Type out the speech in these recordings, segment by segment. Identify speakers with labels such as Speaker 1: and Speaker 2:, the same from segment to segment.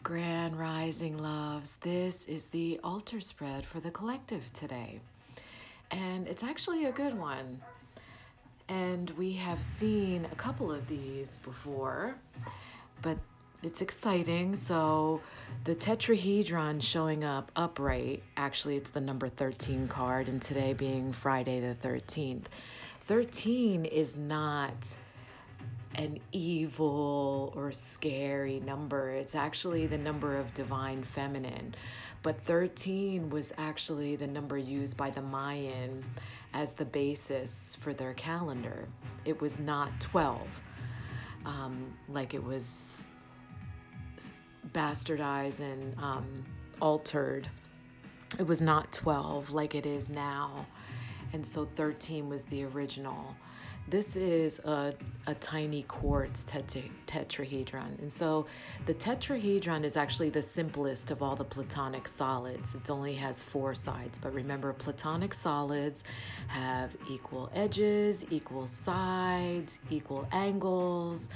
Speaker 1: Grand Rising loves. This is the altar spread for the collective today. And it's actually a good one. And we have seen a couple of these before, but it's exciting. So the tetrahedron showing up upright, actually, it's the number 13 card, and today being Friday the 13th. 13 is not an evil or scary number. It's actually the number of divine feminine. But 13 was actually the number used by the Mayan as the basis for their calendar. It was not 12, like it was bastardized and altered. It was not 12 like it is now. And so 13 was the original. This is a tiny quartz tetrahedron. And so the tetrahedron is actually the simplest of all the platonic solids. It only has 4 sides. But remember, platonic solids have equal edges, equal sides, equal angles,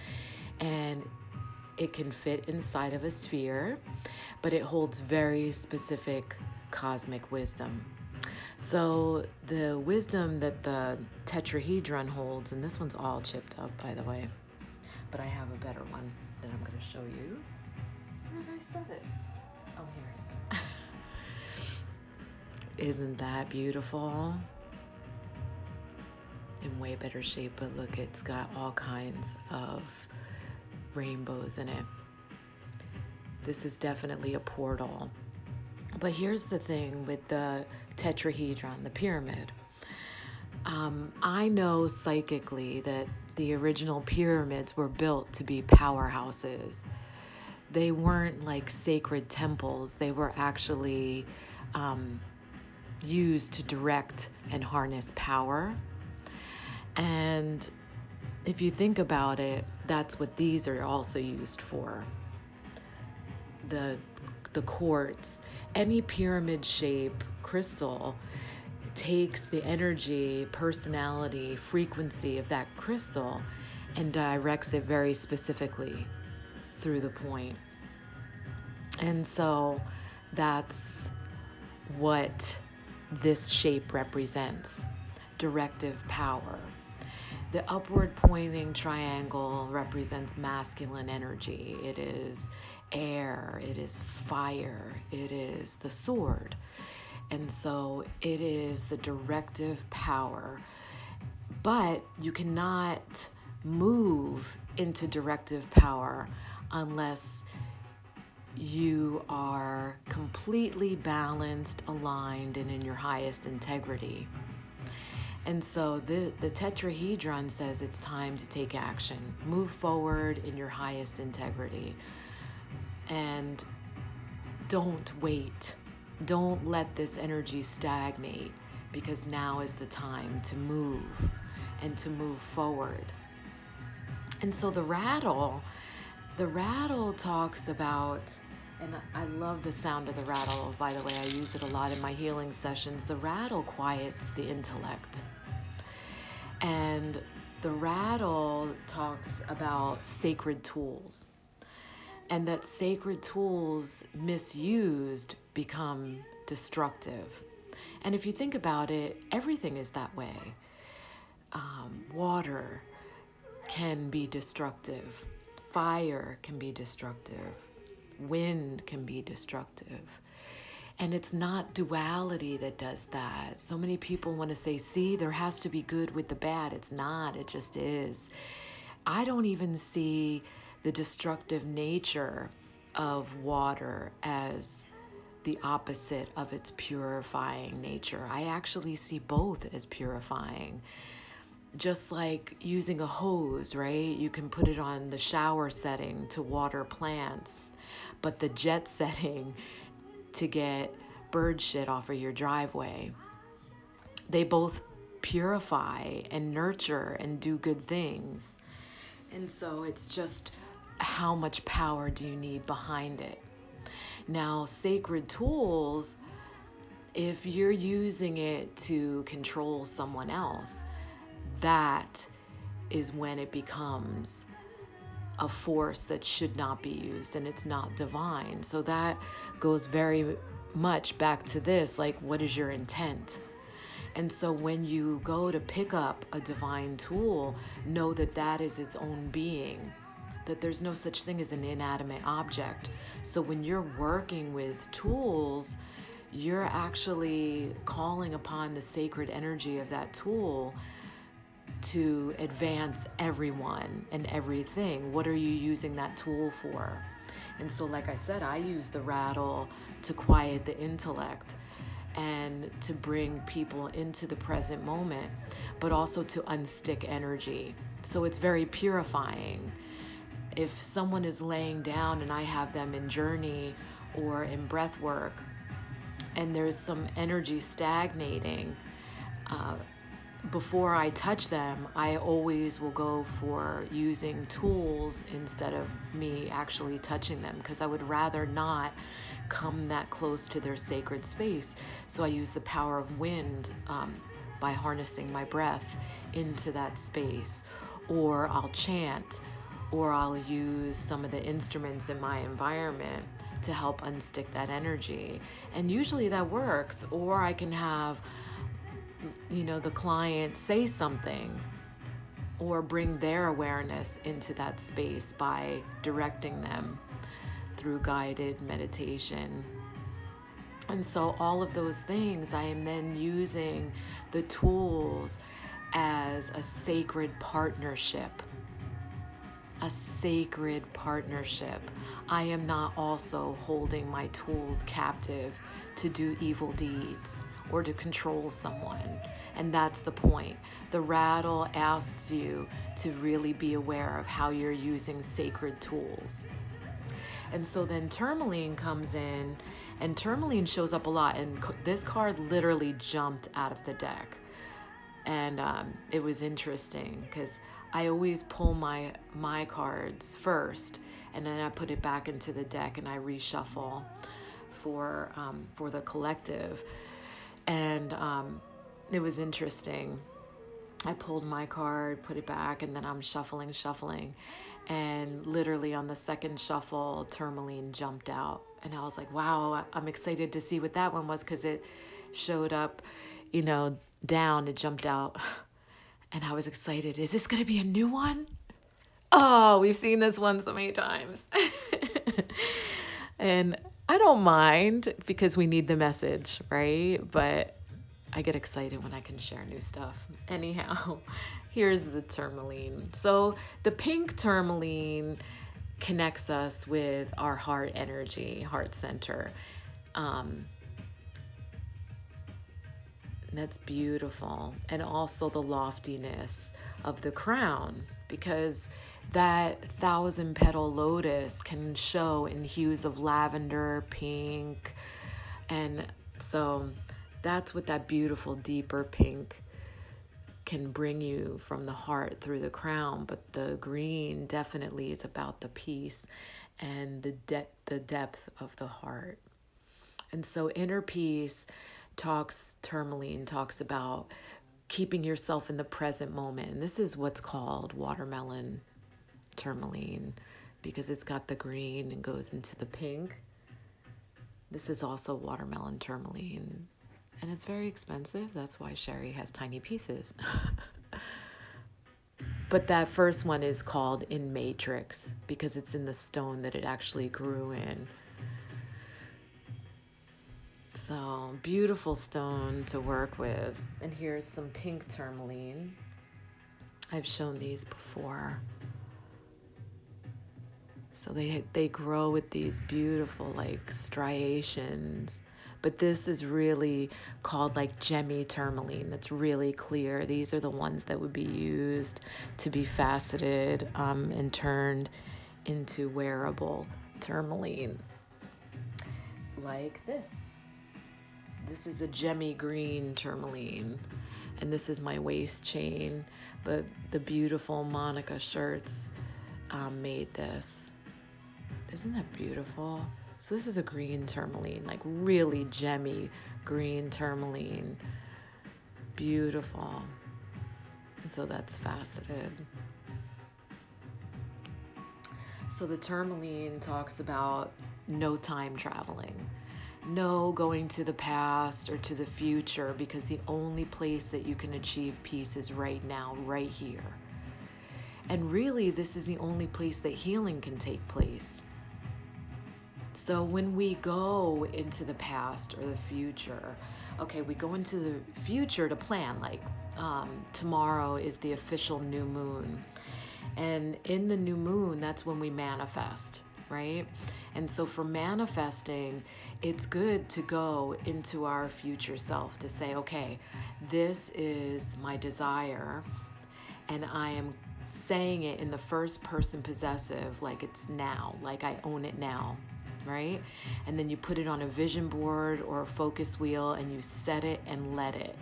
Speaker 1: and it can fit inside of a sphere, but it holds very specific cosmic wisdom. So the wisdom that the tetrahedron holds, and this one's all chipped up, by the way, but I have a better one that I'm going to show you. Where did I set it? Oh, here it is. Isn't that beautiful? In way better shape, but look, it's got all kinds of rainbows in it. This is definitely a portal. But here's the thing with the tetrahedron, the pyramid. I know psychically that the original pyramids were built to be powerhouses. They weren't like sacred temples. They were actually used to direct and harness power. And if you think about it, that's what these are also used for. The quartz, any pyramid shape crystal takes the energy, personality, frequency of that crystal and directs it very specifically through the point. And so that's what this shape represents: directive power. The upward pointing triangle represents masculine energy. It is air, it is fire, it is the sword. And so it is the directive power. But you cannot move into directive power unless you are completely balanced, aligned, and in your highest integrity. And so the tetrahedron says it's time to take action. Move forward in your highest integrity. And don't wait. Don't let this energy stagnate, because now is the time to move and to move forward. And so the rattle talks about, and I love the sound of the rattle, by the way, I use it a lot in my healing sessions. The rattle quiets the intellect. And the rattle talks about sacred tools, and that sacred tools misused become destructive. And if you think about it, everything is that way. Water can be destructive. Fire can be destructive. Wind can be destructive. And it's not duality that does that. So many people want to say, see, there has to be good with the bad. It's not. It just is. I don't even see the destructive nature of water as the opposite of its purifying nature. I actually see both as purifying. Just like using a hose, right? You can put it on the shower setting to water plants, but the jet setting to get bird shit off of your driveway. They both purify and nurture and do good things. And so it's just how much power do you need behind it? Now, sacred tools, if you're using it to control someone else, that is when it becomes a force that should not be used, and it's not divine. So that goes very much back to this, like, what is your intent? And so when you go to pick up a divine tool, know that that is its own being, that there's no such thing as an inanimate object. So when you're working with tools, you're actually calling upon the sacred energy of that tool to advance everyone and everything. What are you using that tool for? And so, like I said, I use the rattle to quiet the intellect and to bring people into the present moment, but also to unstick energy. So it's very purifying. If someone is laying down and I have them in journey or in breath work, and there's some energy stagnating, before I touch them, I always will go for using tools instead of me actually touching them, because I would rather not come that close to their sacred space. So I use the power of wind by harnessing my breath into that space, or I'll chant, or I'll use some of the instruments in my environment to help unstick that energy. And usually that works. Or I can have the client say something or bring their awareness into that space by directing them through guided meditation. And so all of those things, I am then using the tools as a sacred partnership. A sacred partnership. I am not also holding my tools captive to do evil deeds or to control someone. And that's the point. The rattle asks you to really be aware of how you're using sacred tools. And so then tourmaline comes in, and tourmaline shows up a lot. And this card literally jumped out of the deck. And it was interesting because I always pull my cards first, and then I put it back into the deck and I reshuffle for the collective. And it was interesting. I pulled my card, put it back, and then I'm shuffling. And literally on the second shuffle, tourmaline jumped out. And I was like, wow, I'm excited to see what that one was, because it showed up, down, it jumped out. And I was excited. Is this going to be a new one? Oh, we've seen this one so many times. And I don't mind, because we need the message, right? But I get excited when I can share new stuff. Anyhow, here's the tourmaline. So the pink tourmaline connects us with our heart energy, heart center. That's beautiful. And also the loftiness of the crown, because that 1,000-petal lotus can show in hues of lavender, pink, and so that's what that beautiful deeper pink can bring you from the heart through the crown. But the green definitely is about the peace and the depth of the heart. And so inner peace tourmaline talks about keeping yourself in the present moment. And this is what's called watermelon tourmaline, because it's got the green and goes into the pink. This is also watermelon tourmaline, and it's very expensive. That's why Sherry has tiny pieces. But that first one is called in matrix, because it's in the stone that it actually grew in. So beautiful stone to work with. And here's some pink tourmaline. I've shown these before. So they grow with these beautiful like striations. But this is really called like gemmy tourmaline. That's really clear. These are the ones that would be used to be faceted and turned into wearable tourmaline. Like this. This is a gemmy green tourmaline. And this is my waist chain. But the beautiful Monica shirts made this. Isn't that beautiful? So this is a green tourmaline, like really gemmy green tourmaline. Beautiful. So that's faceted. So the tourmaline talks about no time traveling, no going to the past or to the future, because the only place that you can achieve peace is right now, right here. And really, this is the only place that healing can take place. So when we go into the past or the future, okay, we go into the future to plan, like tomorrow is the official new moon. And in the new moon, that's when we manifest, right? And so for manifesting, it's good to go into our future self to say, okay, this is my desire, and I am saying it in the first person possessive, like it's now, like I own it now, right? And then you put it on a vision board or a focus wheel and you set it and let it.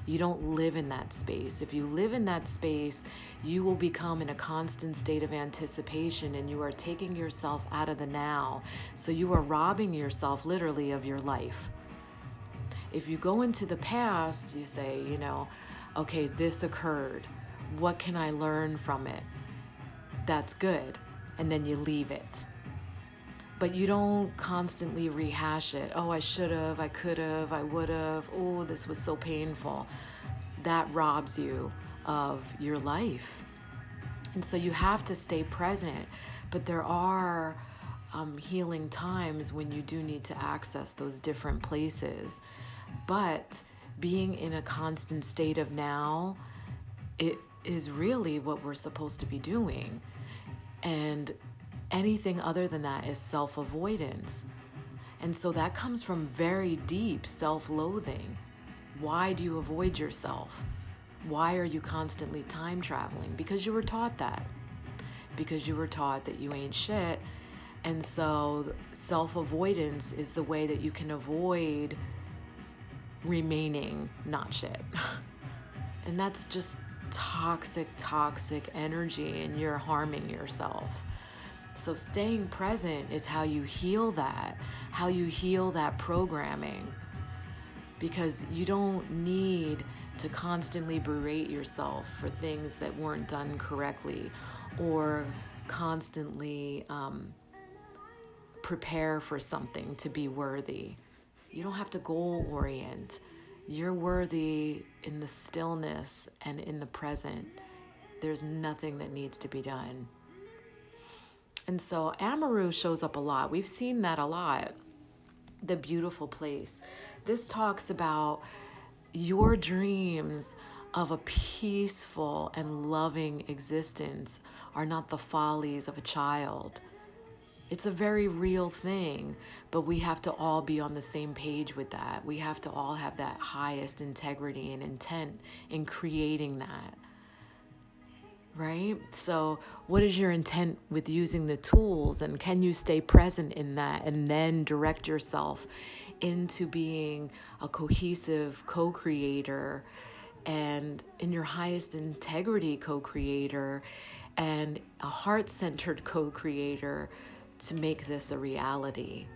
Speaker 1: You don't live in that space. If you live in that space, you will become in a constant state of anticipation, and you are taking yourself out of the now. So you are robbing yourself literally of your life. If you go into the past, you say, okay, this occurred. What can I learn from it? That's good. And then you leave it. But you don't constantly rehash it. Oh, I should have, I could have, I would have. Oh, this was so painful. That robs you of your life. And so you have to stay present. But there are healing times when you do need to access those different places. But being in a constant state of now, it is really what we're supposed to be doing. And anything other than that is self-avoidance. And so that comes from very deep self-loathing. Why do you avoid yourself? Why are you constantly time traveling? Because you were taught that. Because you were taught that you ain't shit. And so self-avoidance is the way that you can avoid remaining not shit. And that's just toxic energy, and you're harming yourself. So staying present is how you heal that programming, because you don't need to constantly berate yourself for things that weren't done correctly, or constantly prepare for something to be worthy. You don't have to goal orient. You're worthy in the stillness and in the present. There's nothing that needs to be done. And so Amaru shows up a lot. We've seen that a lot. The beautiful place. This talks about your dreams of a peaceful and loving existence are not the follies of a child. It's a very real thing, but we have to all be on the same page with that. We have to all have that highest integrity and intent in creating that. Right? So what is your intent with using the tools, and can you stay present in that and then direct yourself into being a cohesive co-creator and in your highest integrity co-creator and a heart-centered co-creator to make this a reality?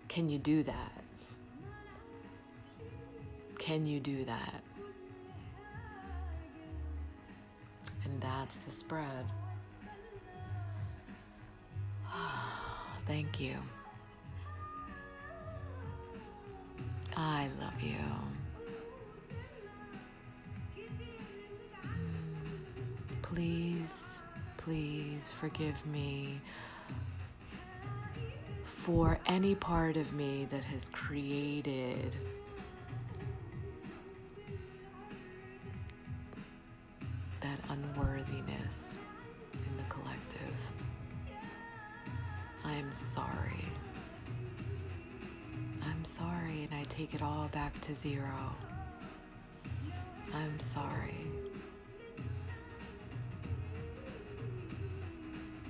Speaker 1: Can you do that? Can you do that? And that's the spread. Thank you. I love you. Please forgive me for any part of me that has created that unworthiness in the collective. I'm sorry. I'm sorry, and I take it all back to zero. I'm sorry.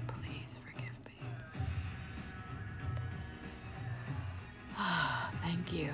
Speaker 1: Please forgive me. Thank you.